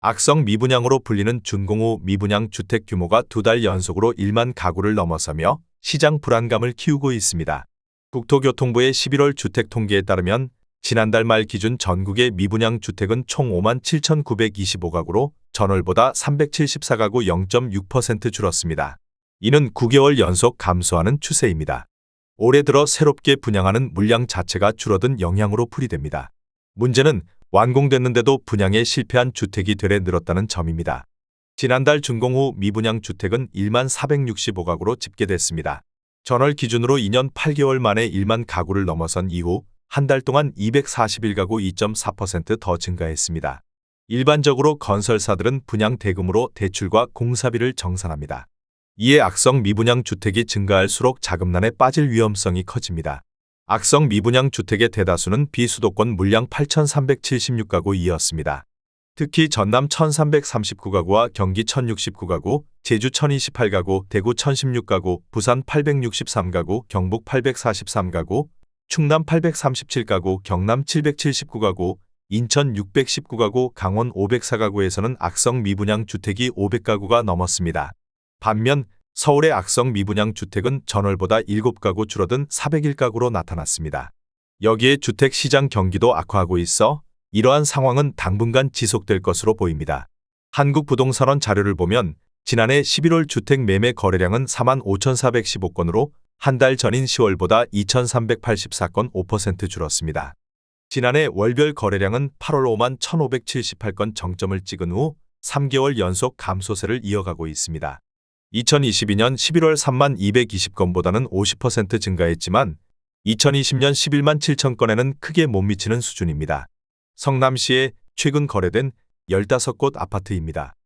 악성 미분양으로 불리는 준공후 미분양 주택 규모가 2달 연속으로 1만 가구를 넘어서며 시장 불안감을 키우고 있습니다. 국토교통부의 11월 주택 통계에 따르면 지난달 말 기준 전국의 미분양 주택은 총 5만 7,925가구로 전월보다 374가구 0.6% 줄었습니다. 이는 9개월 연속 감소하는 추세입니다. 올해 들어 새롭게 분양하는 물량 자체가 줄어든 영향으로 풀이됩니다. 문제는 완공됐는데도 분양에 실패한 주택이 되레 늘었다는 점입니다. 지난달 준공 후 미분양 주택은 1만 465가구로 집계됐습니다. 전월 기준으로 2년 8개월 만에 1만 가구를 넘어선 이후 한 달 동안 241가구 2.4% 더 증가했습니다. 일반적으로 건설사들은 분양 대금으로 대출과 공사비를 정산합니다. 이에 악성 미분양 주택이 증가할수록 자금난에 빠질 위험성이 커집니다. 악성 미분양 주택의 대다수는 비수도권 물량 8,376가구이었습니다. 특히 전남 1,339가구와 경기 1,069가구, 제주 1,028가구, 대구 1,016가구, 부산 863가구, 경북 843가구, 충남 837가구, 경남 779가구, 인천 619가구, 강원 504가구에서는 악성 미분양 주택이 500가구가 넘었습니다. 반면 서울의 악성 미분양 주택은 전월보다 7가구 줄어든 401가구로 나타났습니다. 여기에 주택시장 경기도 악화하고 있어 이러한 상황은 당분간 지속될 것으로 보입니다. 한국부동산원 자료를 보면 지난해 11월 주택 매매 거래량은 45,415건으로 한 달 전인 10월보다 2,384건 5% 줄었습니다. 지난해 월별 거래량은 8월 5만 1,578건 정점을 찍은 후 3개월 연속 감소세를 이어가고 있습니다. 2022년 11월 3만 220건보다는 50% 증가했지만 2020년 11만 7천 건에는 크게 못 미치는 수준입니다. 성남시의 최근 거래된 15곳 아파트입니다.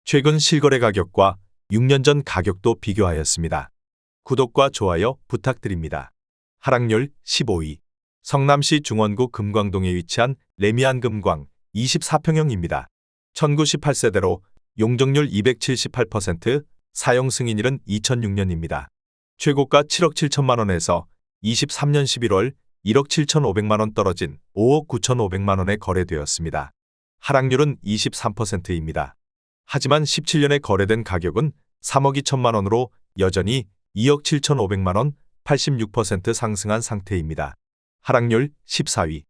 최근 실거래 가격과 6년 전 가격도 비교하였습니다. 구독과 좋아요 부탁드립니다. 하락률 15위. 성남시 중원구 금광동에 위치한 레미안 금광 24평형입니다. 1918세대로 용적률 278%, 사용 승인일은 2006년입니다. 최고가 7억 7천만 원에서 23년 11월 1억 7,500만 원 떨어진 5억 9,500만 원에 거래되었습니다. 하락률은 23%입니다. 하지만 17년에 거래된 가격은 3억 2천만 원으로 여전히 2억 7,500만 원, 86% 상승한 상태입니다. 하락률 14위.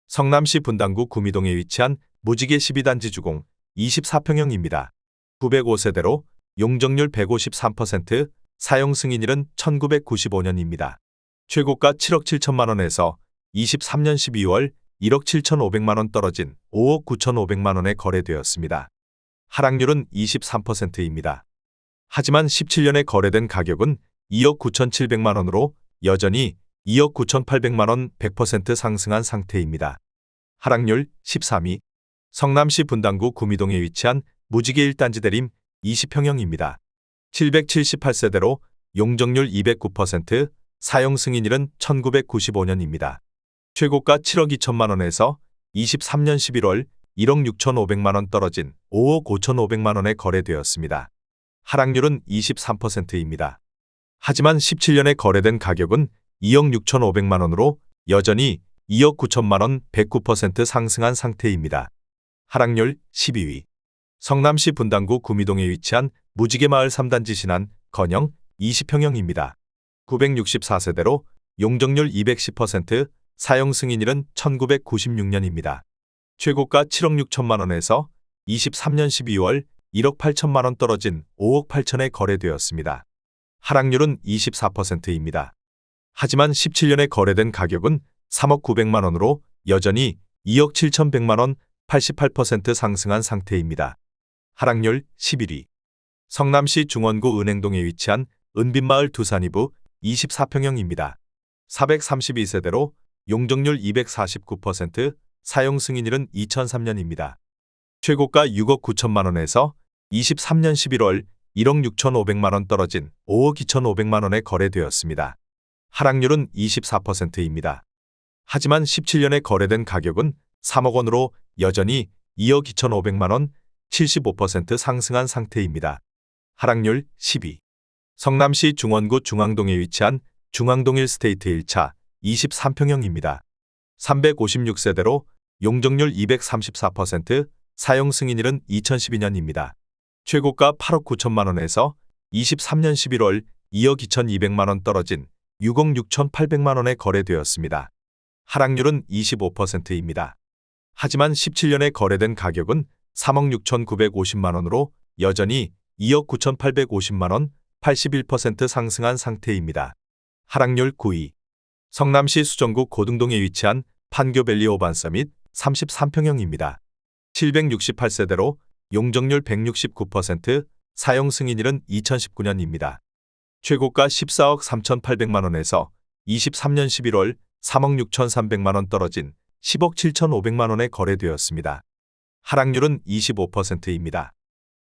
성남시 분당구 구미동에 위치한 무지개 12단지 주공 24평형입니다. 905세대로 용적률 153%, 사용 승인일은 1995년입니다. 최고가 7억 7천만 원에서 23년 12월 1억 7,500만 원 떨어진 5억 9,500만 원에 거래되었습니다. 하락률은 23%입니다. 하지만 17년에 거래된 가격은 2억 9,700만 원으로 여전히 2억 9,800만 원 100% 상승한 상태입니다. 하락률 13위. 성남시 분당구 구미동에 위치한 무지개 1단지 대림 20평형입니다. 778세대로 용적률 209%, 사용 승인일은 1995년입니다. 최고가 7억 2천만 원에서 23년 11월 1억 6,500만 원 떨어진 5억 5,500만 원에 거래되었습니다. 하락률은 23%입니다. 하지만 17년에 거래된 가격은 2억 6,500만 원으로 여전히 2억 9천만 원 109% 상승한 상태입니다. 하락률 12위. 성남시 분당구 구미동에 위치한 무지개마을 3단지 신안 건영 20평형입니다. 964세대로 용적률 210%, 사용 승인일은 1996년입니다. 최고가 7억 6천만 원에서 23년 12월 1억 8천만 원 떨어진 5억 8천에 거래되었습니다. 하락률은 24%입니다. 하지만 17년에 거래된 가격은 3억 900만 원으로 여전히 2억 7,100만 원 88% 상승한 상태입니다. 하락률 11위. 성남시 중원구 은행동에 위치한 은빛마을 두산이부 24평형입니다. 432세대로 용적률 249%, 사용 승인일은 2003년입니다. 최고가 6억 9천만 원에서 23년 11월 1억 6,500만 원 떨어진 5억 2,500만 원에 거래되었습니다. 하락률은 24%입니다. 하지만 17년에 거래된 가격은 3억 원으로 여전히 2억 2,500만 원, 75% 상승한 상태입니다. 하락률 10위. 성남시 중원구 중앙동에 위치한 중앙동 1스테이트 1차 23평형입니다. 356세대로 용적률 234%, 사용 승인일은 2012년입니다. 최고가 8억 9천만 원에서 23년 11월 2억 2,200만 원 떨어진 6억 6,800만 원에 거래되었습니다. 하락률은 25%입니다. 하지만 17년에 거래된 가격은 3억 6,950만 원으로 여전히 2억 9,850만 원, 81% 상승한 상태입니다. 하락률 9위. 성남시 수정구 고등동에 위치한 판교밸리 오반서밋 33평형입니다. 768세대로 용적률 169%, 사용 승인일은 2019년입니다. 최고가 14억 3,800만 원에서 23년 11월 3억 6,300만 원 떨어진 10억 7,500만 원에 거래되었습니다. 하락률은 25%입니다.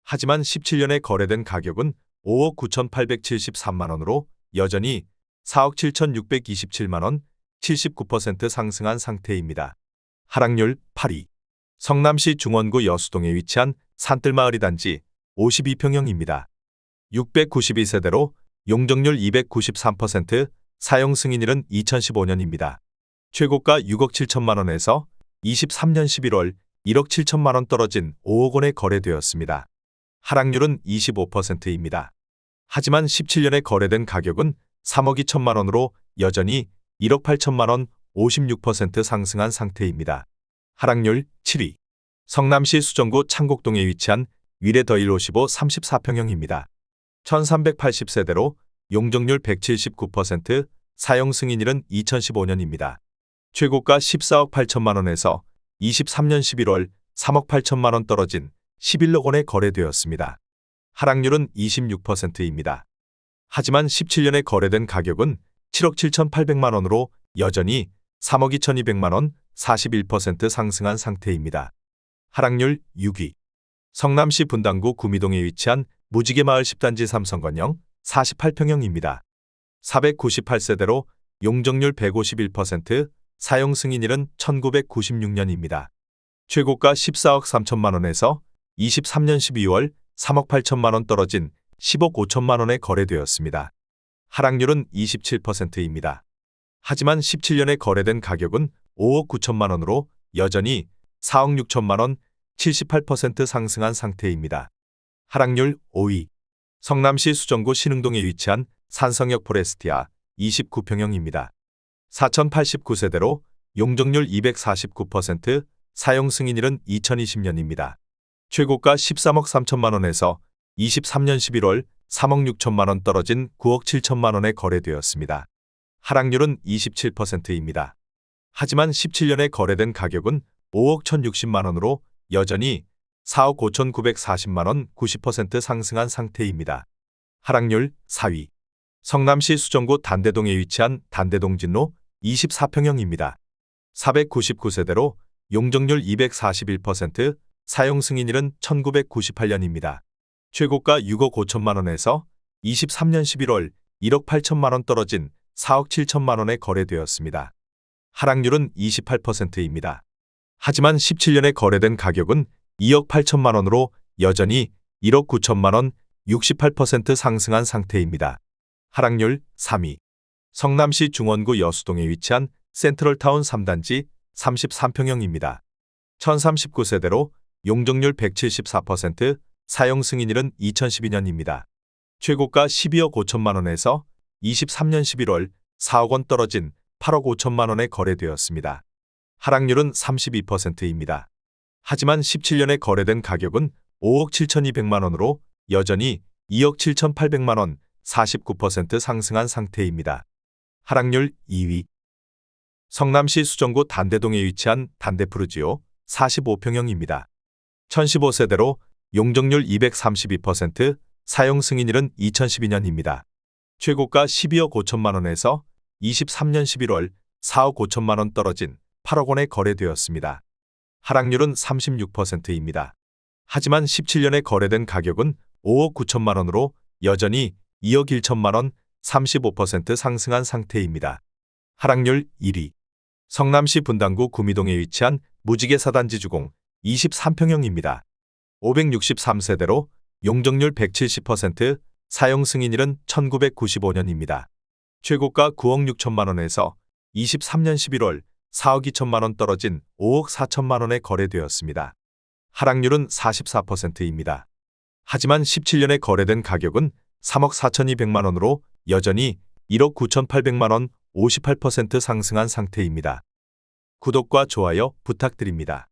하지만 17년에 거래된 가격은 5억 9,873만 원으로 여전히 4억 7,627만 원, 79% 상승한 상태입니다. 하락률 8위. 성남시 중원구 여수동에 위치한 산뜰마을이 단지 52평형입니다. 692세대로 용적률 293%, 사용 승인일은 2015년입니다. 최고가 6억 7천만 원에서 23년 11월 1억 7천만 원 떨어진 5억 원에 거래되었습니다. 하락률은 25%입니다. 하지만 17년에 거래된 가격은 3억 2천만 원으로 여전히 1억 8천만 원, 56% 상승한 상태입니다. 하락률 7위. 성남시 수정구 창곡동에 위치한 위례더일 55 34평형입니다. 1380세대로 용적률 179%, 사용 승인일은 2015년입니다. 최고가 14억 8천만 원에서 23년 11월 3억 8천만 원 떨어진 11억 원에 거래되었습니다. 하락률은 26%입니다. 하지만 17년에 거래된 가격은 7억 7,800만 원으로 여전히 3억 2,200만 원, 41% 상승한 상태입니다. 하락률 6위. 성남시 분당구 구미동에 위치한 무지개마을 10단지 삼성건영 48평형입니다. 498세대로 용적률 151%, 사용 승인일은 1996년입니다. 최고가 14억 3천만 원에서 23년 12월 3억 8천만 원 떨어진 10억 5천만 원에 거래되었습니다. 하락률은 27%입니다. 하지만 17년에 거래된 가격은 5억 9천만 원으로 여전히 4억 6천만 원, 78% 상승한 상태입니다. 하락률 5위. 성남시 수정구 신흥동에 위치한 산성역 포레스티아 29평형입니다. 4089세대로 용적률 249%, 사용 승인일은 2020년입니다. 최고가 13억 3천만 원에서 23년 11월 3억 6천만 원 떨어진 9억 7천만 원에 거래되었습니다. 하락률은 27%입니다. 하지만 17년에 거래된 가격은 5억 1,060만 원으로 여전히 4억 5,940만 원, 90% 상승한 상태입니다. 하락률 4위. 성남시 수정구 단대동에 위치한 단대동 진로 24평형입니다. 499세대로 용적률 241%, 사용 승인일은 1998년입니다. 최고가 6억 5천만 원에서 23년 11월 1억 8천만 원 떨어진 4억 7천만 원에 거래되었습니다. 하락률은 28%입니다. 하지만 17년에 거래된 가격은 2억 8천만 원으로 여전히 1억 9천만 원, 68% 상승한 상태입니다. 하락률 3위. 성남시 중원구 여수동에 위치한 센트럴타운 3단지 33평형입니다. 1039세대로 용적률 174%, 사용 승인일은 2012년입니다. 최고가 12억 5천만 원에서 23년 11월 4억 원 떨어진 8억 5천만 원에 거래되었습니다. 하락률은 32%입니다. 하지만 17년에 거래된 가격은 5억 7,200만 원으로 여전히 2억 7,800만 원, 49% 상승한 상태입니다. 하락률 2위. 성남시 수정구 단대동에 위치한 단대푸르지오 45평형입니다. 1015세대로 용적률 232%, 사용 승인일은 2012년입니다. 최고가 12억 5천만 원에서 23년 11월 4억 5천만 원 떨어진 8억 원에 거래되었습니다. 하락률은 36%입니다. 하지만 17년에 거래된 가격은 5억 9천만 원으로 여전히 2억 1천만 원, 35% 상승한 상태입니다. 하락률 1위. 성남시 분당구 구미동에 위치한 무지개 4단지 주공 23평형입니다. 563세대로 용적률 170%, 사용 승인일은 1995년입니다. 최고가 9억 6천만 원에서 23년 11월 4억 2천만 원 떨어진 5억 4천만 원에 거래되었습니다. 하락률은 44%입니다. 하지만 17년에 거래된 가격은 3억 4,200만 원으로 여전히 1억 9,800만 원 58% 상승한 상태입니다. 구독과 좋아요 부탁드립니다.